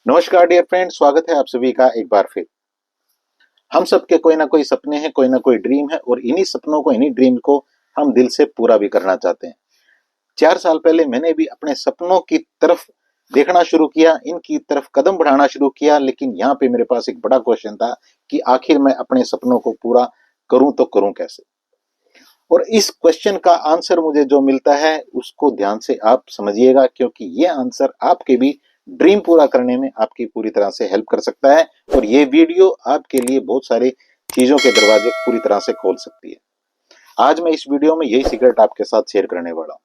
नमस्कार dear friend, स्वागत है आप सभी का एक बार फिर। हम सबके कोई ना कोई सपने हैं, कोई ना कोई ड्रीम है और इन्हीं सपनों को, इन्हीं ड्रीम को हम दिल से पूरा भी करना चाहते हैं। 4 साल पहले मैंने भी अपने सपनों की तरफ देखना शुरू किया, इनकी तरफ कदम बढ़ाना शुरू किया, लेकिन यहाँ पे मेरे पास एक बड़ा क्वेश्चन था कि आखिर मैं अपने सपनों को पूरा करूं तो करूं कैसे। और इस क्वेश्चन का आंसर मुझे जो मिलता है उसको ध्यान से आप समझिएगा, क्योंकि ये आंसर आपके भी ड्रीम पूरा करने में आपकी पूरी तरह से हेल्प कर सकता है और ये वीडियो आपके लिए बहुत सारी चीजों के दरवाजे पूरी तरह से खोल सकती है। आज मैं इस वीडियो में यही सीक्रेट आपके साथ शेयर करने वाला हूं।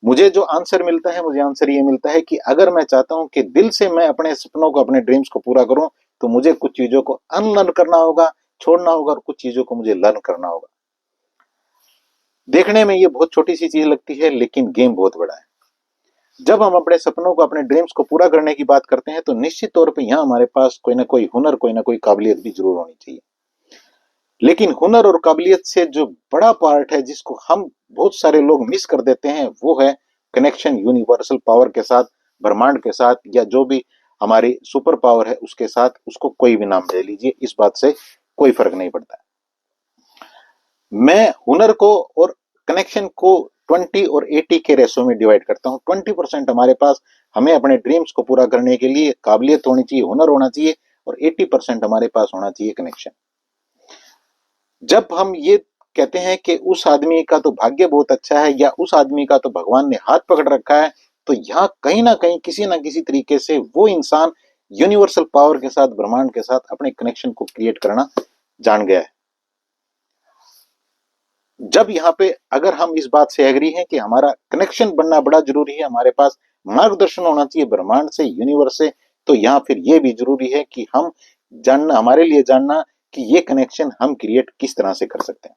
मुझे जो आंसर मिलता है, मुझे आंसर ये मिलता है कि अगर मैं चाहता हूं कि दिल से मैं अपने सपनों को, अपने ड्रीम्स को पूरा करूं, तो मुझे कुछ चीजों को अनलर्न करना होगा, छोड़ना होगा, और कुछ चीजों को मुझे लर्न करना होगा। देखने में ये बहुत छोटी सी चीज लगती है, लेकिन गेम बहुत बड़ा है। जब हम अपने सपनों को, अपने ड्रीम्स को पूरा करने की बात करते हैं, तो निश्चित तौर पे यहाँ हमारे पास कोई ना कोई हुनर, कोई ना कोई काबिलियत भी जरूर होनी चाहिए। लेकिन हुनर और काबिलियत से जो बड़ा पार्ट है, जिसको हम बहुत सारे लोग मिस कर देते हैं, वो है कनेक्शन यूनिवर्सल पावर के साथ, ब्रह्मांड के साथ, या जो भी हमारी सुपर पावर है उसके साथ। उसको कोई भी नाम दे लीजिए, इस बात से कोई फर्क नहीं पड़ता। मैं हुनर को और कनेक्शन को 20 और 80 के रेशो में डिवाइड करता हूँ। 20% हमारे पास, हमें अपने ड्रीम्स को पूरा करने के लिए काबिलियत होनी चाहिए, हुनर होना चाहिए, और 80% हमारे पास होना चाहिए कनेक्शन। जब हम ये कहते हैं कि उस आदमी का तो भाग्य बहुत अच्छा है, या उस आदमी का तो भगवान ने हाथ पकड़ रखा है, तो यहाँ कहीं ना कहीं, किसी ना किसी तरीके से वो इंसान यूनिवर्सल पावर के साथ, ब्रह्मांड के साथ अपने कनेक्शन को क्रिएट करना जान गया है। जब यहाँ पे अगर हम इस बात से एग्री हैं कि हमारा कनेक्शन बनना बड़ा जरूरी है, हमारे पास मार्गदर्शन होना चाहिए ब्रह्मांड से, यूनिवर्स से, तो यहाँ फिर ये भी जरूरी है कि हम जानना, हमारे लिए जानना कि ये कनेक्शन हम क्रिएट किस तरह से कर सकते हैं।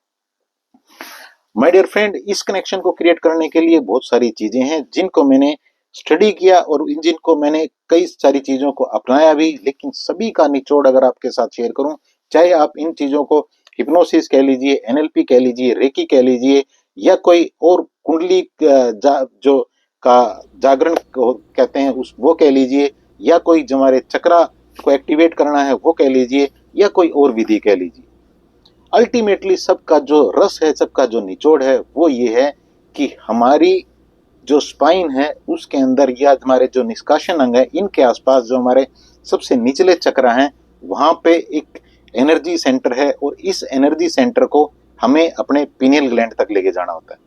माय डियर फ्रेंड, इस कनेक्शन को क्रिएट करने के लिए बहुत सारी चीजें हैं जिनको मैंने स्टडी किया, और जिनको मैंने कई सारी चीजों को अपनाया भी। लेकिन सभी का निचोड़ अगर आपके साथ शेयर करूं, चाहे आप इन चीजों को हिप्नोसिस कह लीजिए, एनएलपी कह लीजिए, रेकी कह लीजिए, या कोई और कुंडली जो का जागरण कहते हैं उस वो कह लीजिए, या कोई जो हमारे चक्रा को एक्टिवेट करना है वो कह लीजिए, या कोई और विधि कह लीजिए, अल्टीमेटली सबका जो रस है, सबका जो निचोड़ है, वो ये है कि हमारी जो स्पाइन है उसके अंदर, या हमारे जो निष्कासन अंग है, इनके आसपास जो हमारे सबसे निचले चक्र हैं, वहां पे एक एनर्जी सेंटर है, और इस एनर्जी सेंटर को हमें अपने पीनियल ग्लैंड तक लेके जाना होता है।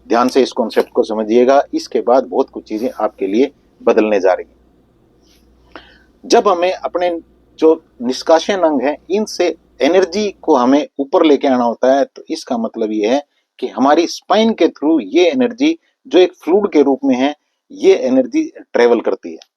ध्यान से इस कॉन्सेप्ट को समझिएगा, इसके बाद बहुत कुछ चीजें आपके लिए बदलने जा रही हैं। जब हमें अपने जो निष्कासन अंग है, इनसे एनर्जी को हमें ऊपर लेके आना होता है, तो इसका मतलब ये है कि हमारी स्पाइन के थ्रू ये एनर्जी, जो एक फ्लूइड के रूप में है, ये एनर्जी ट्रेवल करती है।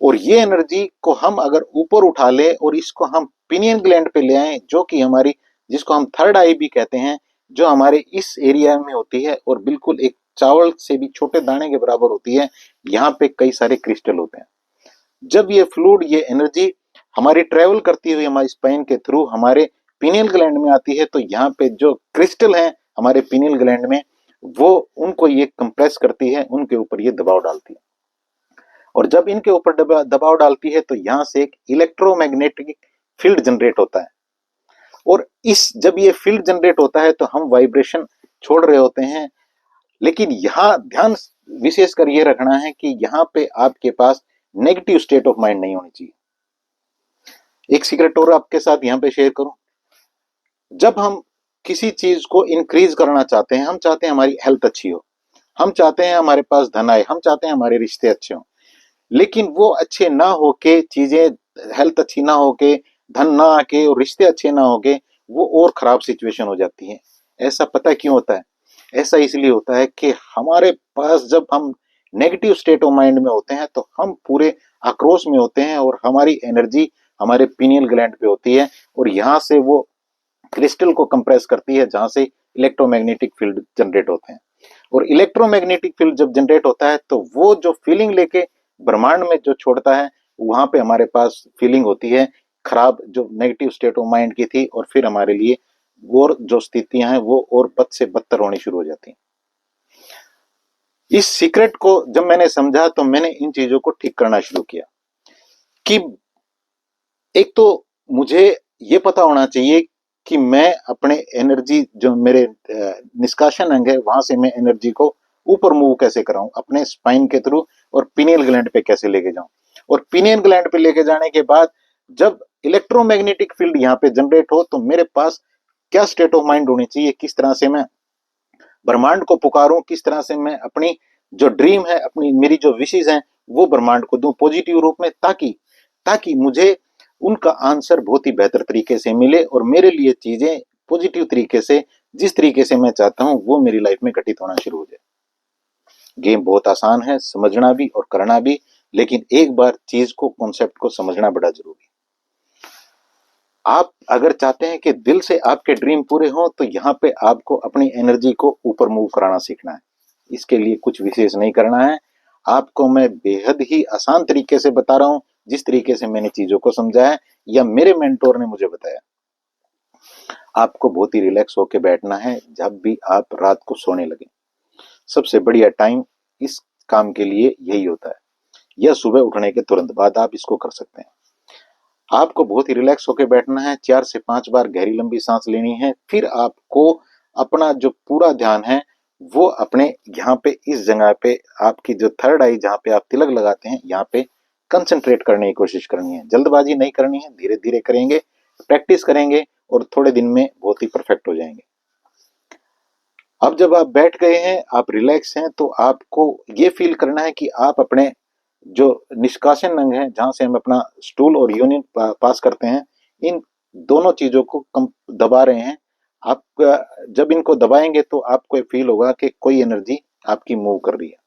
और ये एनर्जी को हम अगर ऊपर उठा ले और इसको हम पिनियन ग्लैंड पे ले आए, जो कि हमारी, जिसको हम थर्ड आई भी कहते हैं, जो हमारे इस एरिया में होती है, और बिल्कुल एक चावल से भी छोटे दाने के बराबर होती है। यहाँ पे कई सारे क्रिस्टल होते हैं। जब ये फ्लूइड, ये एनर्जी हमारी ट्रेवल करती हुई हमारी स्पाइन के थ्रू हमारे पिनियल ग्लैंड में आती है, तो यहाँ पे जो क्रिस्टल हैं हमारे पिनियल ग्लैंड में, वो उनको ये कंप्रेस करती है, उनके ऊपर ये दबाव डालती है। और जब इनके ऊपर दबाव डालती है, तो यहाँ से एक इलेक्ट्रोमैग्नेटिक फील्ड जनरेट होता है। और इस जब ये फील्ड जनरेट होता है, तो हम वाइब्रेशन छोड़ रहे होते हैं। लेकिन यहाँ ध्यान विशेष कर ये रखना है कि यहाँ पे आपके पास नेगेटिव स्टेट ऑफ माइंड नहीं होनी चाहिए। एक सीक्रेट और आपके साथ यहाँ पे शेयर करूं। जब हम किसी चीज को इंक्रीज करना चाहते हैं, हम चाहते हैं हमारी हेल्थ अच्छी हो, हम चाहते हैं हमारे पास धन आए, हम चाहते हैं हमारे रिश्ते अच्छे हों, लेकिन वो अच्छे ना होके चीजें, हेल्थ अच्छी ना होके, धन ना आके और रिश्ते अच्छे ना होके, वो और खराब सिचुएशन हो जाती है। ऐसा पता क्यों होता है? ऐसा इसलिए होता है कि हमारे पास जब हम नेगेटिव स्टेट ऑफ माइंड में होते हैं, तो हम पूरे आक्रोश में होते हैं, और हमारी एनर्जी हमारे पीनियल ग्लैंड पे होती है, और यहाँ से वो क्रिस्टल को कंप्रेस करती है, जहां से इलेक्ट्रोमैग्नेटिक फील्ड जनरेट होते हैं। और इलेक्ट्रोमैग्नेटिक फील्ड जब जनरेट होता है, तो वो जो फीलिंग लेके ब्रह्मांड में जो छोड़ता है, वहां पे हमारे पास फीलिंग होती है खराब, जो नेगेटिव स्टेट ऑफ माइंड की थी, और फिर हमारे लिए और जो स्थितियां हैं वो और बद से बदतर होनी शुरू हो जाती हैं। इस सीक्रेट को जब मैंने समझा, तो मैंने इन चीजों को ठीक करना शुरू किया। कि एक तो मुझे ये पता होना चाहिए कि मैं अपने एनर्जी जो मेरे निष्कासन अंग है वहां से मैं एनर्जी को ऊपर मूव कैसे कराऊं अपने स्पाइन के थ्रू और पिनियल ग्लैंड पे कैसे लेके जाऊं। और पिनियल ग्लैंड पे लेके जाने के बाद जब इलेक्ट्रोमैग्नेटिक फील्ड यहाँ पे जनरेट हो तो मेरे पास क्या स्टेट ऑफ माइंड होनी चाहिए, किस तरह से मैं ब्रह्मांड को पुकारूं, किस तरह से मैं अपनी जो ड्रीम है, अपनी मेरी जो विशेष हैं वो ब्रह्मांड को दूं पॉजिटिव रूप में, ताकि ताकि मुझे उनका आंसर बहुत ही बेहतर तरीके से मिले और मेरे लिए चीजें पॉजिटिव तरीके से जिस तरीके से मैं चाहता हूं वो मेरी लाइफ में घटित होना शुरू हो जाए। गेम बहुत आसान है समझना भी और करना भी, लेकिन एक बार चीज को कॉन्सेप्ट को समझना बड़ा जरूरी है। आप अगर चाहते हैं कि दिल से आपके ड्रीम पूरे हों तो यहाँ पे आपको अपनी एनर्जी को ऊपर मूव कराना सीखना है। इसके लिए कुछ विशेष नहीं करना है, आपको मैं बेहद ही आसान तरीके से बता रहा हूं जिस तरीके से मैंने चीजों को समझा है या मेरे मेंटोर ने मुझे बताया। आपको बहुत ही रिलैक्स होकर बैठना है जब भी आप रात को सोने लगे। सबसे बढ़िया टाइम इस काम के लिए यही होता है, या सुबह उठने के तुरंत बाद आप इसको कर सकते हैं। आपको बहुत ही रिलैक्स होकर बैठना है, 4 से 5 बार गहरी लंबी सांस लेनी है, फिर आपको अपना जो पूरा ध्यान है वो अपने यहाँ पे इस जगह पे आपकी जो थर्ड आई जहाँ पे आप तिलक लगाते हैं यहाँ पे कंसंट्रेट करने की कोशिश करनी है। जल्दबाजी नहीं करनी है, धीरे धीरे करेंगे, प्रैक्टिस करेंगे और थोड़े दिन में बहुत ही परफेक्ट हो जाएंगे। अब जब आप बैठ गए हैं, आप रिलैक्स हैं, तो आपको ये फील करना है कि आप अपने जो निष्कासन अंग है जहां से हम अपना स्टूल और यूरिन पास करते हैं, इन दोनों चीजों को कम दबा रहे हैं। आप जब इनको दबाएंगे तो आपको फील होगा कि कोई एनर्जी आपकी मूव कर रही है,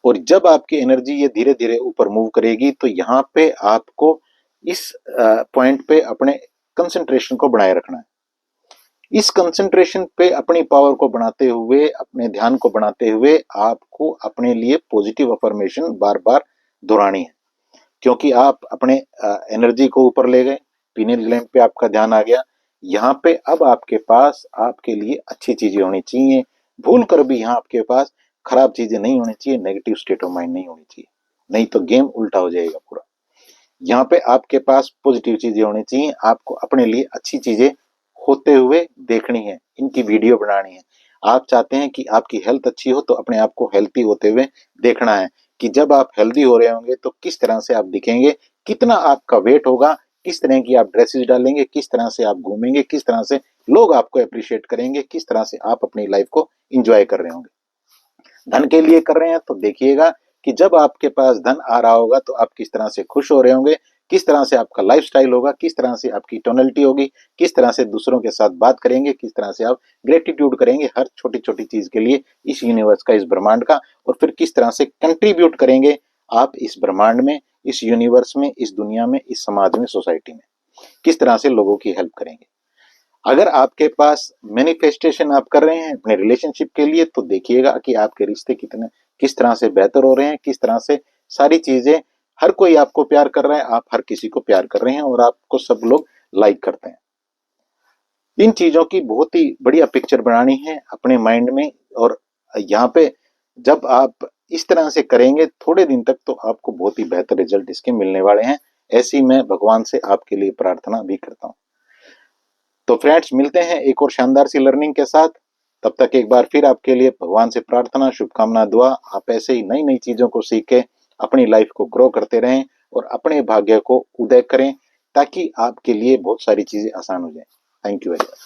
और जब आपकी एनर्जी ये धीरे धीरे ऊपर मूव करेगी तो यहाँ पे आपको इस पॉइंट पे अपने कंसंट्रेशन को बनाए रखना है। इस कंसंट्रेशन पे अपनी पावर को बढ़ाते हुए, अपने ध्यान को बढ़ाते हुए आपको अपने लिए पॉजिटिव अफर्मेशन बार बार दोहरानी है, क्योंकि आप अपने एनर्जी को ऊपर ले गए, पीनियल ग्लैंड पे आपका ध्यान आ गया। यहाँ पे अब आपके पास आपके लिए अच्छी चीजें होनी चाहिए, भूल कर भी यहाँ आपके पास खराब चीजें नहीं होनी चाहिए, नेगेटिव स्टेट ऑफ माइंड नहीं होनी चाहिए, नहीं तो गेम उल्टा हो जाएगा पूरा। यहाँ पे आपके पास पॉजिटिव चीजें होनी चाहिए, आपको अपने लिए अच्छी चीजें होते हुए देखनी है, इनकी वीडियो बनानी है। आप चाहते हैं कि आपकी हेल्थ अच्छी हो तो अपने आप को हेल्थी होते हुए देखना है कि जब आप हेल्दी हो रहे होंगे तो किस तरह से आप दिखेंगे, कितना आपका वेट होगा, किस तरह की आप ड्रेसेस डालेंगे, किस तरह से आप घूमेंगे, किस तरह से लोग आपको अप्रिशिएट करेंगे, किस तरह से आप अपनी लाइफ को इंजॉय कर रहे होंगे। धन के लिए कर रहे हैं तो देखिएगा कि जब आपके पास धन आ रहा होगा तो आप किस तरह से खुश हो रहे होंगे, किस तरह से आपका लाइफस्टाइल होगा, किस तरह से आपकी टोनलिटी होगी, किस तरह से दूसरों के साथ बात करेंगे, किस तरह से आप ग्रेटिट्यूड करेंगे हर छोटी छोटी चीज के लिए, इस यूनिवर्स का, इस ब्रह्मांड का, और फिर किस तरह से कंट्रीब्यूट करेंगे आप इस ब्रह्मांड में, इस यूनिवर्स में, इस दुनिया में, इस समाज में, सोसाइटी में, किस तरह से लोगों की हेल्प करेंगे। अगर आपके पास मैनिफेस्टेशन आप कर रहे हैं अपने रिलेशनशिप के लिए तो देखिएगा कि आपके रिश्ते कितने किस तरह से बेहतर हो रहे हैं, किस तरह से सारी चीजें, हर कोई आपको प्यार कर रहा है, आप हर किसी को प्यार कर रहे हैं और आपको सब लोग लाइक करते हैं। इन चीजों की बहुत ही बढ़िया पिक्चर बनानी है अपने माइंड में, और यहाँ पे जब आप इस तरह से करेंगे थोड़े दिन तक तो आपको बहुत ही बेहतर रिजल्ट इसके मिलने वाले हैं। ऐसी मैं भगवान से आपके लिए प्रार्थना भी करता हूँ। तो फ्रेंड्स, मिलते हैं एक और शानदार सी लर्निंग के साथ। तब तक एक बार फिर आपके लिए भगवान से प्रार्थना, शुभकामना, दुआ। आप ऐसे ही नई नई चीजों को सीख के अपनी लाइफ को ग्रो करते रहें और अपने भाग्य को उदय करें, ताकि आपके लिए बहुत सारी चीजें आसान हो जाए। Thank you very much.